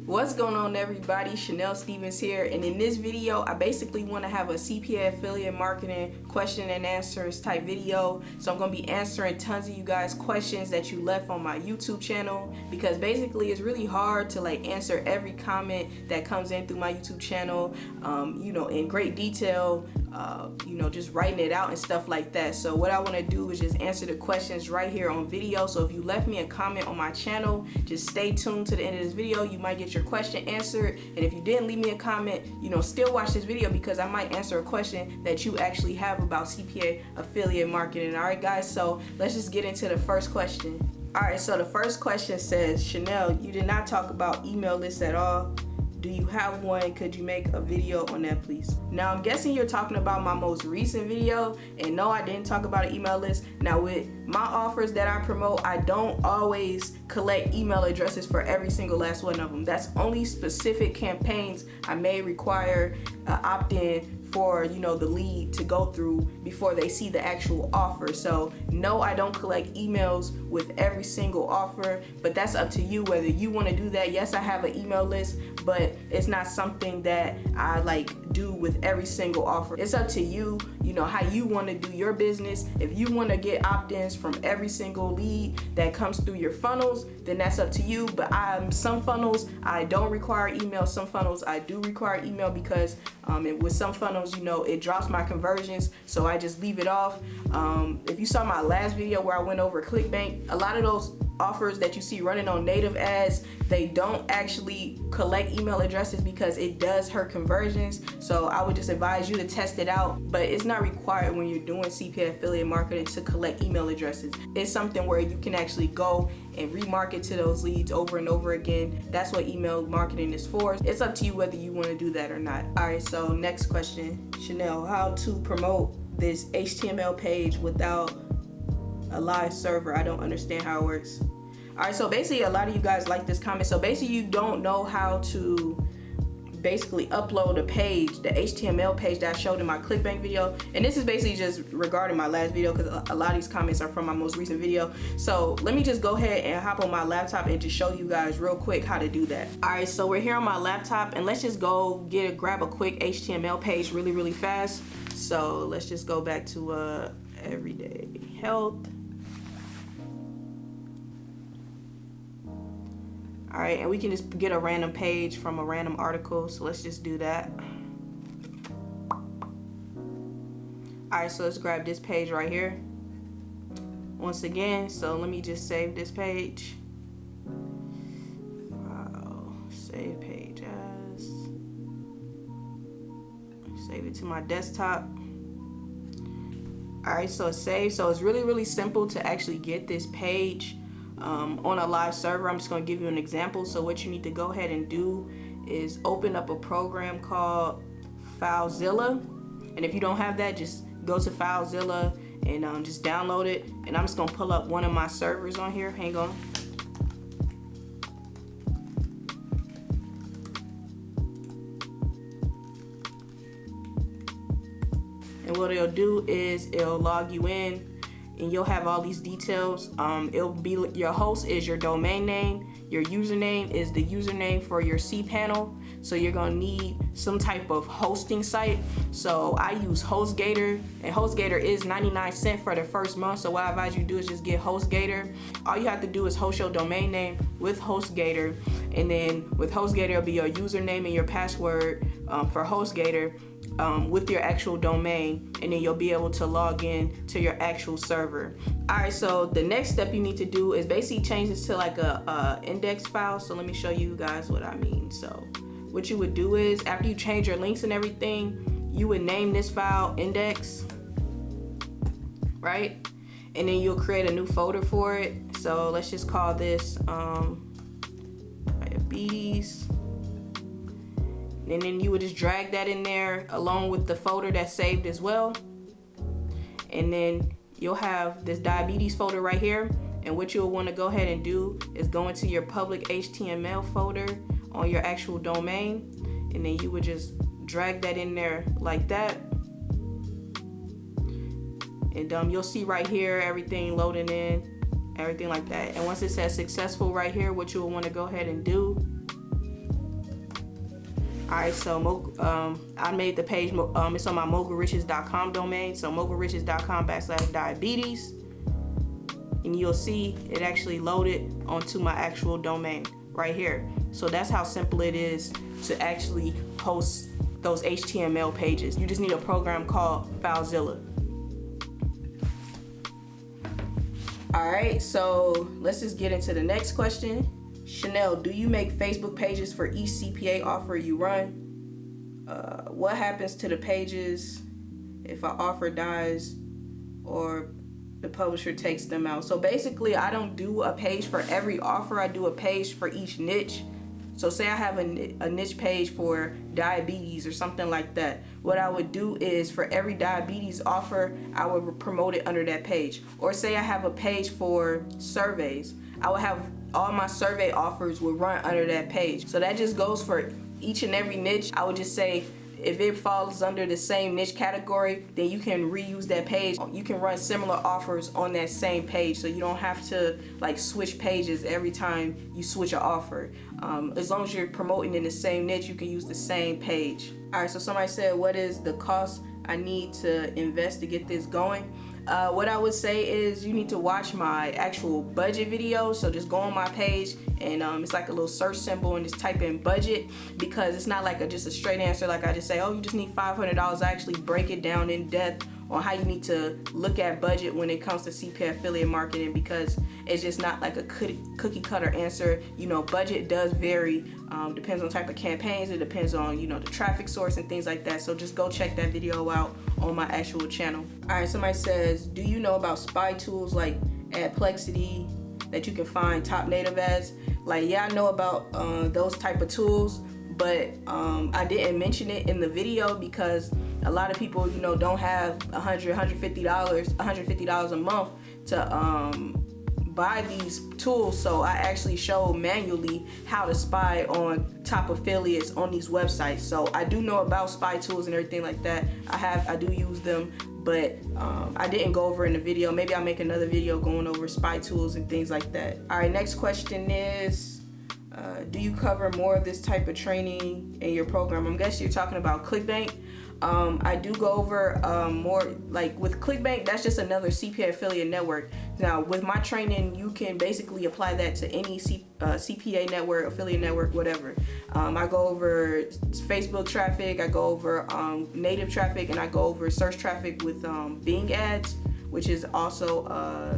What's going on, everybody? Chanel Stevens here, and in this video I basically want to have a CPA affiliate marketing question and answers type video. So I'm going to be answering tons of you guys questions that you left on my YouTube channel, because basically it's really hard to answer every comment that comes in through my YouTube channel, in great detail, just writing it out and stuff like that. So what I want to do is just answer the questions right here on video. So if you left me a comment on my channel, just stay tuned to the end of this video. You might get your question answered, and if you didn't leave me a comment, still watch this video, because I might answer a question that you actually have about CPA affiliate marketing. All right, guys, so let's just get into the first question. All right, so the first question says, Chanel, you did not talk about email lists at all. Do you have one? Could you make a video on that, please? Now, I'm guessing you're talking about my most recent video, and no, I didn't talk about an email list. Now, with my offers that I promote, I don't always collect email addresses for every single last one of them. That's only specific campaigns I may require opt-in for, the lead to go through before they see the actual offer. So no, I don't collect emails with every single offer, but that's up to you whether you want to do that. Yes, I have an email list, but it's not something that I do with every single offer. It's up to you, how you want to do your business. If you want to get opt-ins from every single lead that comes through your funnels, then that's up to you. But some funnels I don't require email, some funnels I do require email, because with some funnels, it drops my conversions, so I just leave it off. If you saw my last video where I went over ClickBank, a lot of those offers that you see running on native ads, they don't actually collect email addresses because it does hurt conversions. So I would just advise you to test it out, but it's not required when you're doing CPA affiliate marketing to collect email addresses. It's something where you can actually go and remarket to those leads over and over again. That's what email marketing is for. It's up to you whether you want to do that or not. All right, so next question. Chanel, how to promote this HTML page without a live server? I don't understand how it works. All right, so basically a lot of you guys like this comment. So basically you don't know how to basically upload a page, the HTML page that I showed in my ClickBank video. And this is basically just regarding my last video, because a lot of these comments are from my most recent video. So let me just go ahead and hop on my laptop and just show you guys real quick how to do that. All right, so we're here on my laptop, and let's just go grab a quick HTML page really fast. So let's just go back to everyday health. All right, and we can just get a random page from a random article. So let's just do that. All right, so let's grab this page right here. Once again, so let me just save this page. Wow, save page as. Save it to my desktop. All right, so it's saved. So it's really simple to actually get this page on a live server. I'm just going to give you an example. So what you need to go ahead and do is open up a program called FileZilla, and if you don't have that, just go to FileZilla and just download it. And I'm just going to pull up one of my servers on here. Hang on. And what it'll do is it'll log you in, and you'll have all these details. It'll be your host is your domain name. Your username is the username for your cPanel. So you're gonna need some type of hosting site. So I use HostGator, and HostGator is 99 cents for the first month. So what I advise you to do is just get HostGator. All you have to do is host your domain name with HostGator, and then with HostGator it'll be your username and your password for HostGator. With your actual domain, and then you'll be able to log in to your actual server. All right, so the next step you need to do is basically change this to a index file. So let me show you guys what I mean. So what you would do is, after you change your links and everything, you would name this file index, right? And then you'll create a new folder for it. So let's just call this diabetes. And then you would just drag that in there along with the folder that's saved as well. And then you'll have this diabetes folder right here. And what you'll want to go ahead and do is go into your public HTML folder on your actual domain. And then you would just drag that in there like that. And you'll see right here everything loading in, everything like that. And once it says successful right here, what you'll want to go ahead and do Alright, so I made the page, it's on my mogulriches.com domain, so mogulriches.com/diabetes, and you'll see it actually loaded onto my actual domain right here. So that's how simple it is to actually post those HTML pages. You just need a program called FileZilla. Alright, so let's just get into the next question. Chanel, do you make Facebook pages for each CPA offer you run? What happens to the pages if an offer dies or the publisher takes them out? So basically, I don't do a page for every offer. I do a page for each niche. So say I have a niche page for diabetes or something like that. What I would do is for every diabetes offer, I would promote it under that page. Or say I have a page for surveys, I would have all my survey offers would run under that page. So that just goes for each and every niche. I would just say if it falls under the same niche category, then you can reuse that page. You can run similar offers on that same page, so you don't have to like switch pages every time you switch an offer. As long as you're promoting in the same niche, you can use the same page. All right, so somebody said, what is the cost I need to invest to get this going? What I would say is you need to watch my actual budget video. So just go on my page and it's like a little search symbol and just type in budget, because it's not like just a straight answer like I just say, oh, you just need $500. I actually break it down in depth on how you need to look at budget when it comes to CPA affiliate marketing, because it's just not like a cookie cutter answer. You know, budget does vary, depends on type of campaigns, it depends on, you know, the traffic source and things like that. So just go check that video out on my actual channel. All right, somebody says, do you know about spy tools like Adplexity that you can find top native ads? Like, yeah, I know about those type of tools, but I didn't mention it in the video because a lot of people, you know, don't have $150 a month to buy these tools. So I actually show manually how to spy on top affiliates on these websites. So I do know about spy tools and everything like that. I do use them, but I didn't go over in the video. Maybe I'll make another video going over spy tools and things like that. All right, next question is, do you cover more of this type of training in your program? I'm guessing you're talking about ClickBank. I do go over more, like with ClickBank, that's just another CPA affiliate network. Now with my training, you can basically apply that to any CPA network, affiliate network, whatever. I go over Facebook traffic, I go over native traffic, and I go over search traffic with Bing ads, which is also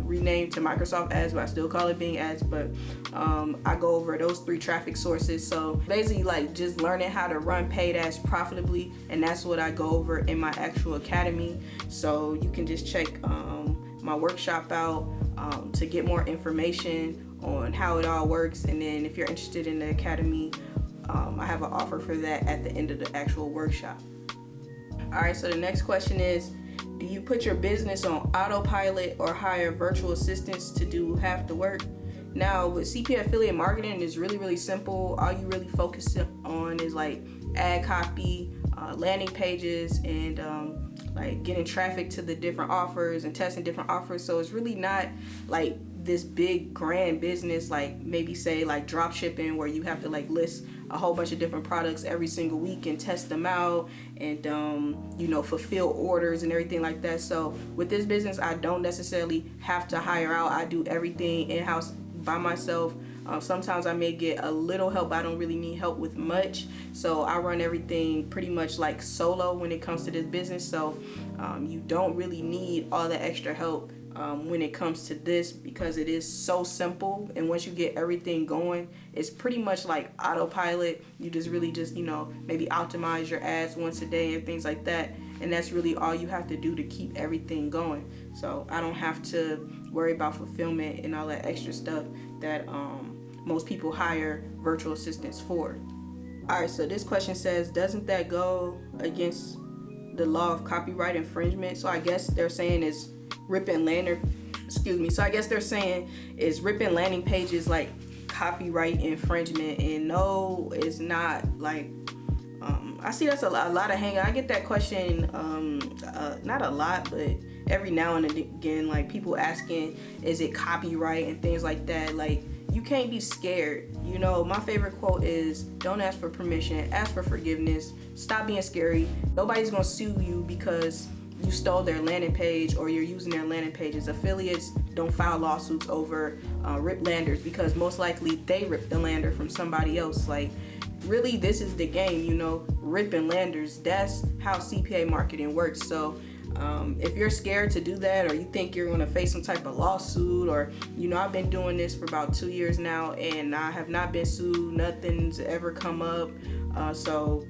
renamed to Microsoft Ads, but I still call it Bing Ads. But I go over those 3 traffic sources. So basically, like just learning how to run paid ads profitably, and that's what I go over in my actual academy. So you can just check my workshop out to get more information on how it all works. And then if you're interested in the academy, I have an offer for that at the end of the actual workshop. All right, so the next question is, do you put your business on autopilot or hire virtual assistants to do half the work? Now with CPA affiliate marketing, it's really, really simple. All you really focus on is like ad copy, landing pages, and like getting traffic to the different offers and testing different offers. So it's really not like this big grand business, like maybe say like drop shipping, where you have to like list a whole bunch of different products every single week and test them out and you know, fulfill orders and everything like that. So with this business, I don't necessarily have to hire out. I do everything in-house by myself. Sometimes I may get a little help, but I don't really need help with much. So I run everything pretty much like solo when it comes to this business. So you don't really need all the extra help when it comes to this, because it is so simple. And once you get everything going, it's pretty much like autopilot. You just really just, you know, maybe optimize your ads once a day and things like that. And that's really all you have to do to keep everything going. So I don't have to worry about fulfillment and all that extra stuff that most people hire virtual assistants for. All right, so this question says, doesn't that go against the law of copyright infringement? So I guess they're saying is ripping landing pages like copyright infringement, and no, it's not. Like I see that's a lot of hang. I get that question not a lot, but every now and again, like people asking, is it copyright and things like that. Like you can't be scared. You know, my favorite quote is, don't ask for permission, ask for forgiveness. Stop being scary. Nobody's gonna sue you because you stole their landing page or you're using their landing pages. Affiliates don't file lawsuits over ripped landers because most likely they ripped the lander from somebody else. Like, really, this is the game, you know, ripping landers. That's how CPA marketing works. So if you're scared to do that, or you think you're going to face some type of lawsuit, or, you know, I've been doing this for about 2 years now and I have not been sued, nothing's ever come up, so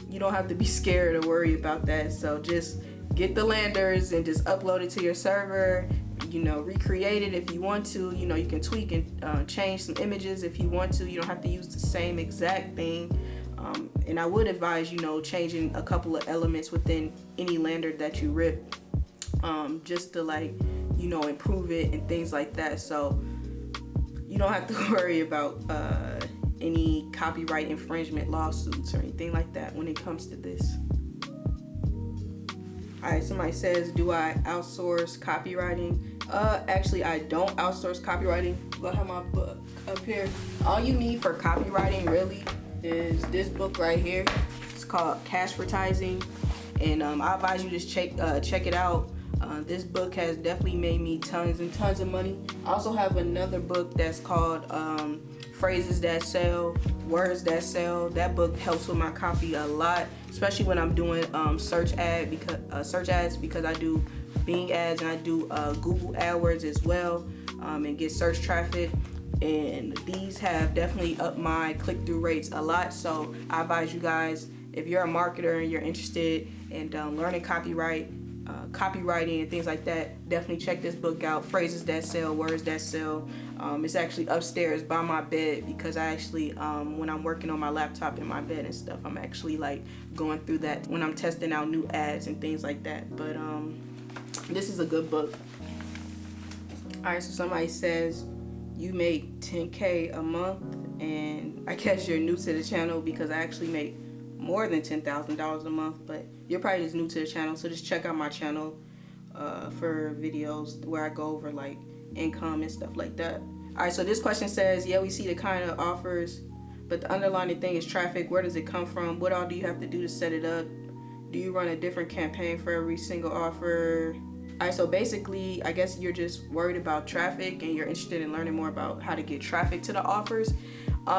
you don't have to be scared or worry about that. So just get the landers and just upload it to your server, you know, recreate it if you want to. You know, you can tweak and change some images if you want to. You don't have to use the same exact thing. And I would advise, you know, changing a couple of elements within any lander that you rip, just to, like, you know, improve it and things like that. So you don't have to worry about any copyright infringement lawsuits or anything like that when it comes to this. Alright, somebody says, do I outsource copywriting? Actually, I don't outsource copywriting. I have my book up here. All you need for copywriting really is this book right here. It's called Cashvertising, and I advise you just check it out. This book has definitely made me tons and tons of money. I also have another book that's called Phrases That Sell, Words That Sell. That book helps with my copy a lot, especially when I'm doing search ads because I do Bing ads and I do Google AdWords as well, and get search traffic. And these have definitely upped my click-through rates a lot. So I advise you guys, if you're a marketer and you're interested in learning copyrighting and things like that, definitely check this book out, Phrases That Sell, Words That Sell. It's actually upstairs by my bed because I actually, when I'm working on my laptop in my bed and stuff, I'm actually like going through that when I'm testing out new ads and things like that. But this is a good book. Alright, so somebody says, you make 10K a month, and I guess you're new to the channel because I actually make more than $10,000 a month, but you're probably just new to the channel, so just check out my channel for videos where I go over like income and stuff like that. Alright, so this question says, yeah, we see the kind of offers, but the underlying thing is traffic. Where does it come from? What all do you have to do to set it up? Do you run a different campaign for every single offer? Alright, so basically, I guess you're just worried about traffic and you're interested in learning more about how to get traffic to the offers.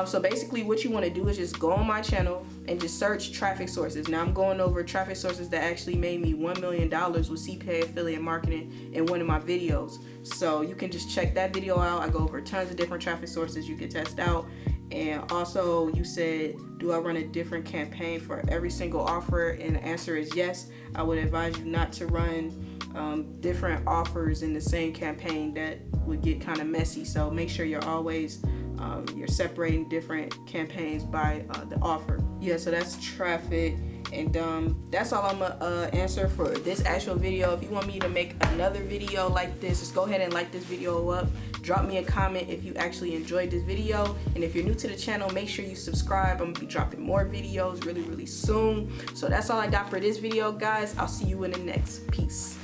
So basically what you want to do is just go on my channel and just search traffic sources. Now I'm going over traffic sources that actually made me $1 million with CPA affiliate marketing in one of my videos. So you can just check that video out. I go over tons of different traffic sources you can test out. And also, you said, do I run a different campaign for every single offer? And the answer is yes. I would advise you not to run different offers in the same campaign. That would get kind of messy. So make sure you're always you're separating different campaigns by the offer. Yeah, so that's traffic. And that's all I'm gonna answer for this actual video. If you want me to make another video like this, just go ahead and like this video up. Drop me a comment if you actually enjoyed this video. And if you're new to the channel, make sure you subscribe. I'm gonna be dropping more videos really soon. So that's all I got for this video, guys. I'll see you in the next. Peace.